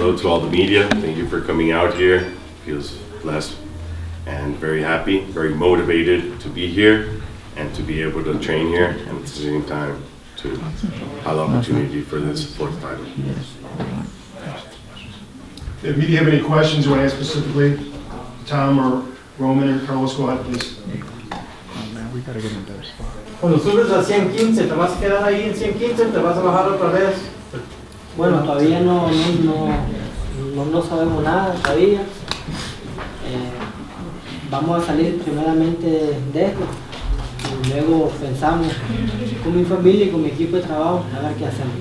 hello to all the media. Thank you for coming out here. Feels blessed and very happy, very motivated to be here and to be able to train here, and at the same time to have the opportunity for this fourth title. If you have any questions you want to ask specifically, Tom or Roman or Carlos, go ahead, please. Cuando subes a 115, ¿te vas a quedar ahí en 115 o te vas a bajar otra vez? Bueno, todavía no sabemos nada todavía. Vamos a salir primeramente de esto y luego pensamos con mi familia y con mi equipo de trabajo a ver qué hacemos.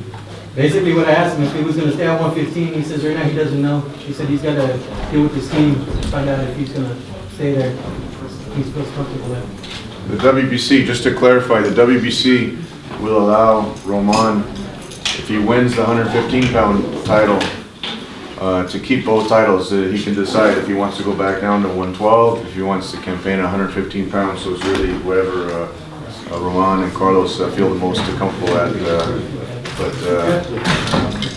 Basically what I asked him if he was going to stay at 115, he says right now he doesn't know. He said he's got to deal with his team to find out if he's going to stay there. He feels comfortable there. The WBC, just to clarify, the WBC will allow Roman, if he wins the 115-pound title, to keep both titles. He can decide if he wants to go back down to 112, if he wants to campaign at 115 pounds. So it's really whatever Roman and Carlos feel the most comfortable at. But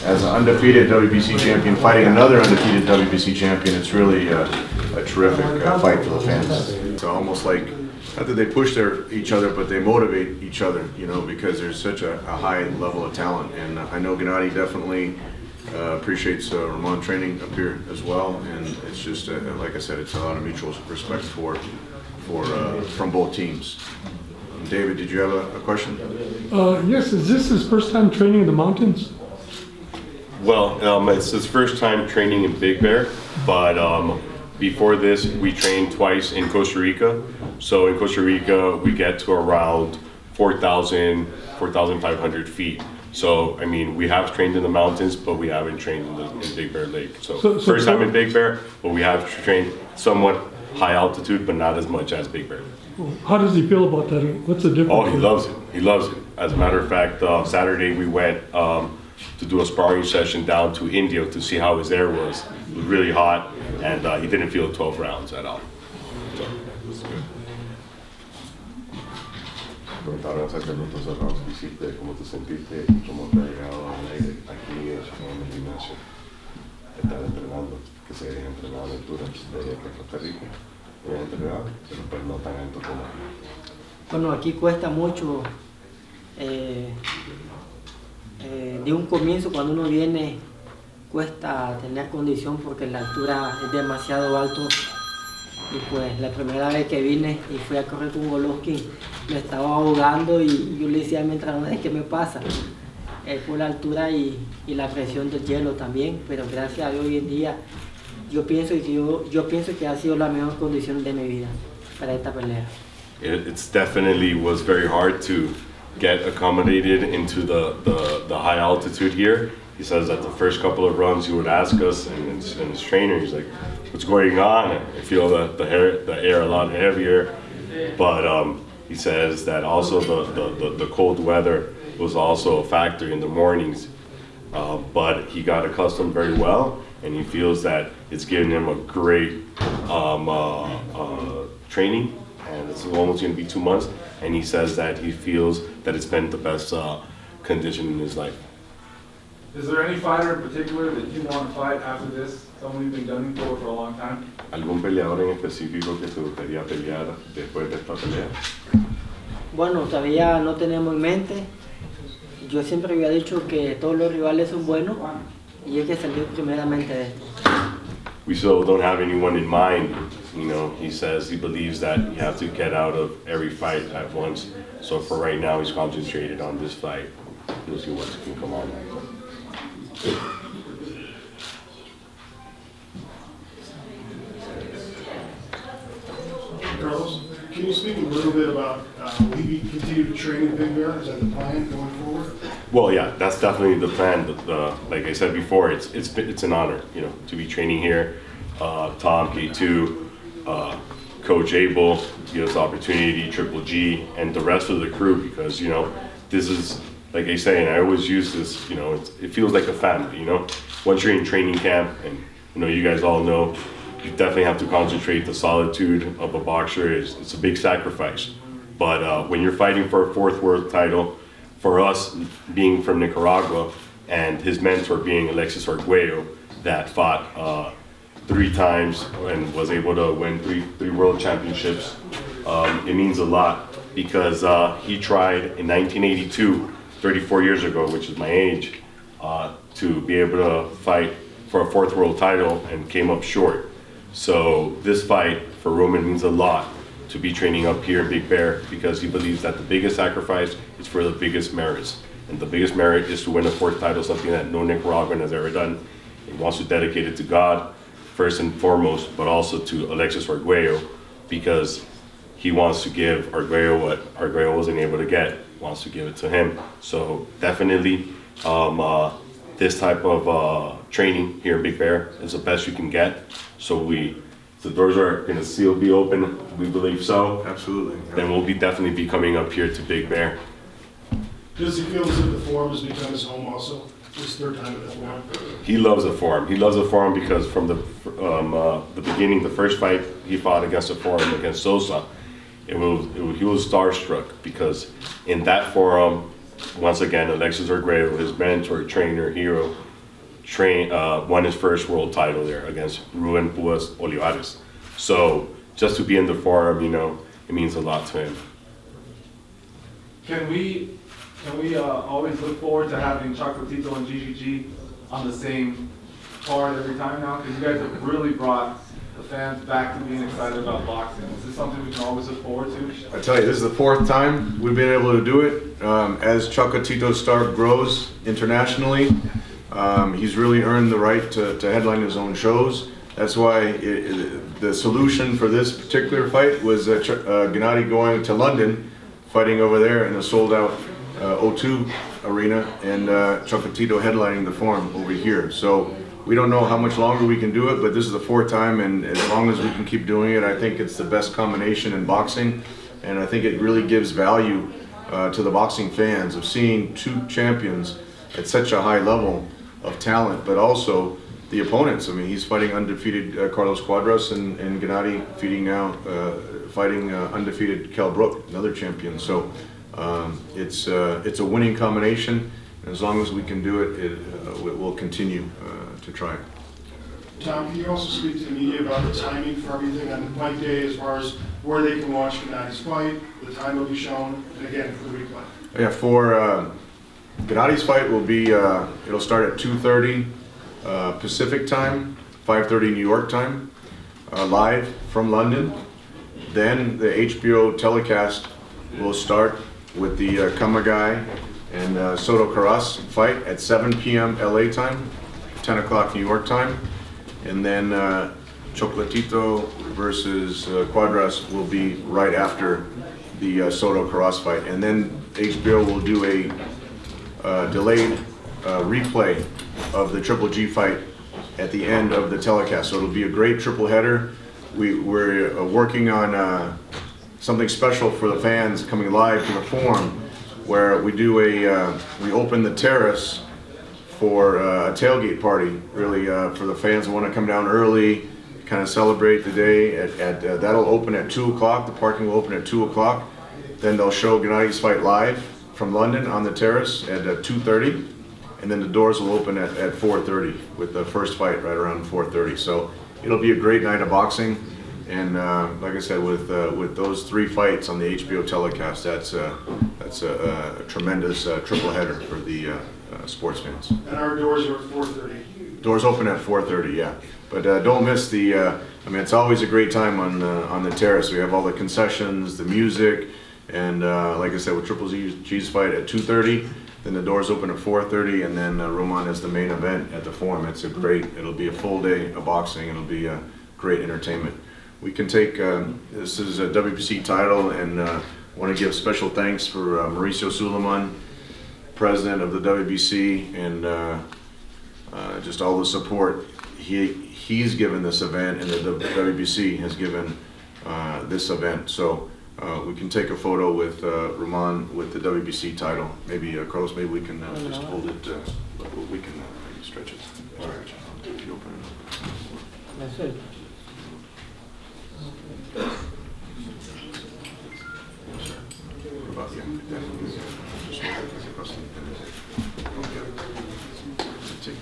as an undefeated WBC champion fighting another undefeated WBC champion, it's really a terrific fight for the fans. It's almost like, not that they push each other, but they motivate each other, you know, because there's such a high level of talent. And I know Gennady definitely appreciates Roman training up here as well. And it's just, like I said, it's a lot of mutual respect from both teams. David, did you have a question? Yes, is this his first time training in the mountains? Well, it's his first time training in Big Bear, but before this, we trained twice in Costa Rica. So in Costa Rica, we get to around 4,000, 4,500 feet. So, I mean, we have trained in the mountains, but we haven't trained in Big Bear Lake. So first time in Big Bear, but we have trained somewhat high altitude, but not as much as Big Bear. How does he feel about that? What's the difference? Oh, he loves it. He loves it. As a matter of fact, Saturday we went to do a sparring session down to India to see how his air was. It was really hot, and he didn't feel 12 rounds at all. So, it's good. Preguntaron acerca de los 12 rounds que hiciste, cómo te sentiste, cómo te ha llegado al aire aquí en el gimnasio. Estar entrenando, que se haya entrenado en altura de Costa Rica. Pero no tan alto como aquí. Bueno, aquí cuesta mucho de un comienzo cuando uno viene, cuesta tener condición porque la altura es demasiado alto. Y pues la primera vez que vine y fui a correr con Golovkin, me estaba ahogando y yo le decía a mi entrenador, ¿qué me pasa? Por la altura y la presión del hielo también, pero gracias a Dios hoy en día yo pienso que ha sido la mejor condición de mi vida para esta pelea. It's definitely was very hard to get accommodated into the high altitude here. He says that the first couple of runs he would ask us and his trainer, he's like, what's going on? I feel the air a lot heavier, but he says that also the cold weather was also a factor in the mornings, but he got accustomed very well, and he feels that it's given him a great training, and it's almost going to be 2 months, and he says that he feels that it's been the best condition in his life. Is there any fighter in particular that you want to fight after this? Someone you've been gunning for a long time? ¿Algún peleador en específico que te gustaría pelear después de esta pelea? Bueno, todavía no tenemos en mente. Yo siempre había dicho que todos los rivales son buenos y hay que salir primeramente de esto. We still don't have anyone in mind. You know, he says he believes that you have to get out of every fight at once. So for right now, he's concentrated on this fight. We'll see what can come on. Carlos, can you speak a little bit about will he continue to train in Big Bear? Is that the plan going forward? Well, yeah, that's definitely the plan. Like I said before, it's an honor, you know, to be training here. Tom, K2, Coach Abel gives us the opportunity, Triple G, and the rest of the crew, because, you know, this is, like I say, and I always use this, you know, it feels like a family, you know. Once you're in training camp, and, you know, you guys all know, you definitely have to concentrate. The solitude of a boxer it's a big sacrifice. But when you're fighting for a fourth world title, for us being from Nicaragua and his mentor being Alexis Arguello, that fought 3 times and was able to win three world championships. It means a lot because he tried in 1982, 34 years ago, which is my age, to be able to fight for a 4th world title and came up short. So this fight for Roman means a lot to be training up here in Big Bear because he believes that the biggest sacrifice is for the biggest merits. And the biggest merit is to win a 4th title, something that no Nicaraguan has ever done. He wants to dedicate it to God, first and foremost, but also to Alexis Arguello, because he wants to give Arguello what Arguello wasn't able to get, wants to give it to him. So definitely this type of training here in Big Bear is the best you can get. So the doors are going to be open, we believe so. Absolutely. Then we'll definitely be coming up here to Big Bear. Does he feel as if the Forum has become his home also? This 3rd time at the Forum? He loves the Forum. He loves the Forum because from the beginning, the first fight he fought against the Forum against Sosa, he was starstruck because in that Forum, once again, Alexis Arguello, his mentor, trainer, hero, won his first world title there against Ruben Puas Olivares. So just to be in the Forum, you know, it means a lot to him. Can we always look forward to having Chocolatito and GGG on the same card every time now? Because you guys have really brought the fans back to being excited about boxing. Is this something we can always look forward to? I tell you, this is the 4th time we've been able to do it. As Chocolatito's star grows internationally, he's really earned the right to headline his own shows. That's why the solution for this particular fight was Gennady going to London, fighting over there in a sold-out O2 arena, and Chocolatito headlining the Forum over here. So we don't know how much longer we can do it, but this is the 4th time, and as long as we can keep doing it, I think it's the best combination in boxing, and I think it really gives value to the boxing fans of seeing 2 champions at such a high level of talent, but also the opponents. I mean, he's fighting undefeated Carlos Cuadras, and Gennady fighting undefeated Kell Brook, another champion. So it's a winning combination. And as long as we can do it, we'll continue to try. Tom, can you also speak to the media about the timing for everything on fight day as far as where they can watch Gennady's fight, the time will be shown, and again, for the replay? Yeah, for Gennady's fight will be, it'll start at 2:30 Pacific time, 5:30 New York time, live from London. Then the HBO telecast will start with the Kamagai and Soto Caras fight at 7 p.m. LA time, 10 o'clock New York time. And then Chocolatito versus Cuadras will be right after the Soto Caras fight. And then HBO will do a delayed replay of the Triple G fight at the end of the telecast. So it'll be a great triple header. We're working on something special for the fans coming live to the Forum, where we do we open the terrace for a tailgate party, really, for the fans who want to come down early, kind of celebrate the day. That'll open at 2 o'clock. The parking will open at 2 o'clock. Then they'll show Gennady's fight live from London on the terrace at 2:30, and then the doors will open at 4:30 with the first fight right around 4:30. So it'll be a great night of boxing, and like I said, with those 3 fights on the HBO telecast, that's a tremendous triple header for the sports fans. And our doors are at 4:30. Doors open at 4:30, yeah. But don't miss the. I mean, it's always a great time on the terrace. We have all the concessions, the music, and like I said, with Triple G's fight at 2:30. Then the doors open at 4:30, and then Roman is the main event at the Forum. It'll be a full day of boxing. It'll be a great entertainment. We can take, this is a WBC title, and want to give special thanks for Mauricio Suleiman, president of the WBC, and just all the support he's given this event, and the WBC has given this event. So we can take a photo with Roman with the WBC title. Maybe Carlos, maybe we can just hold it. We can maybe stretch it. Stretch it. If you open it up. That's it. About, yeah, definitely. Just hold it across the. Okay. Take.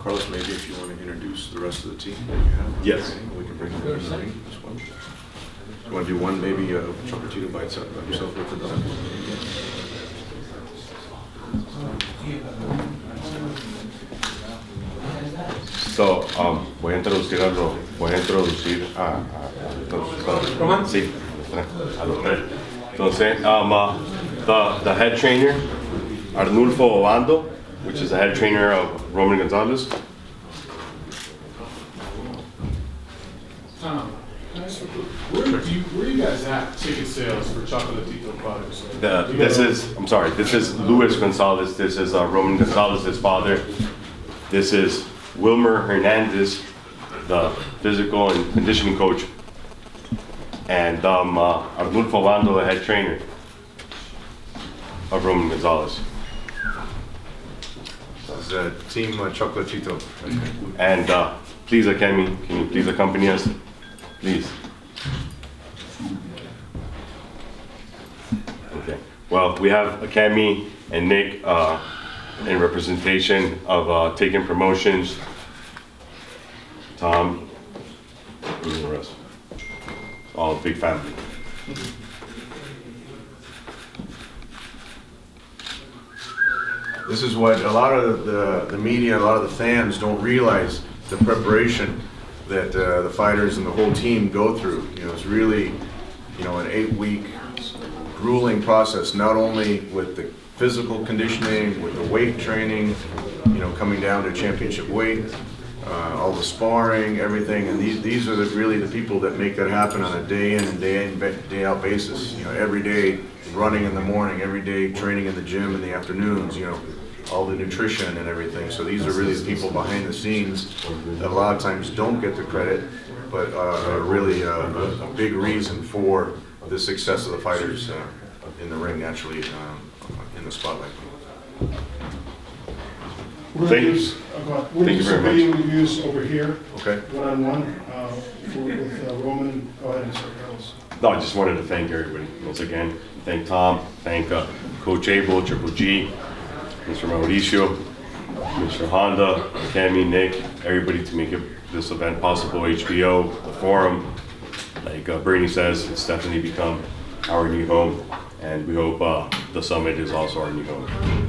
Carlos, maybe if you want to introduce the rest of the team that you have. Yes. We can bring them in the ring as well. You want to do one, maybe Chocolatito by itself, by himself with the dog? So, voy a introducir a sí, a los tres. Entonces, the head trainer, Arnulfo Obando, which is the head trainer of Roman Gonzalez. Tom, can I ask you, where are you guys at ticket sales for Chocolatito products? This is Luis Gonzalez. This is Roman Gonzalez's father. This is Wilmer Hernandez, the physical and conditioning coach, and Arnulfo Obando, the head trainer of Roman Gonzalez. This is Team Chocolatito. And please, Akemi, can you please accompany us? Please. Okay. Well, we have Akemi and Nick in representation of Taking Promotions, Tom, and the rest. All a big family. This is what a lot of the media, a lot of the fans don't realize, the preparation that the fighters and the whole team go through. You know, it's really, you know, an 8-week grueling process, not only with the physical conditioning, with the weight training, you know, coming down to championship weight, all the sparring, everything, and these are really the people that make that happen on a day in, day out basis. You know, every day running in the morning, every day training in the gym in the afternoons, you know, all the nutrition and everything. So these are really the people behind the scenes that a lot of times don't get the credit, but are really a big reason for the success of the fighters in the ring, naturally, in the spotlight. We're Thank going you. to Thank do you some very video reviews over here, Okay. one-on-one, with Roman. Go ahead and start, Carlos. No, I just wanted to thank everybody once again. Thank Tom, thank Coach Abel, Triple G, Mr. Mauricio, Mr. Honda, Cami, Nick, everybody to make this event possible, HBO, the forum. Like Bernie says, it's definitely become our new home, and we hope the summit is also our new home.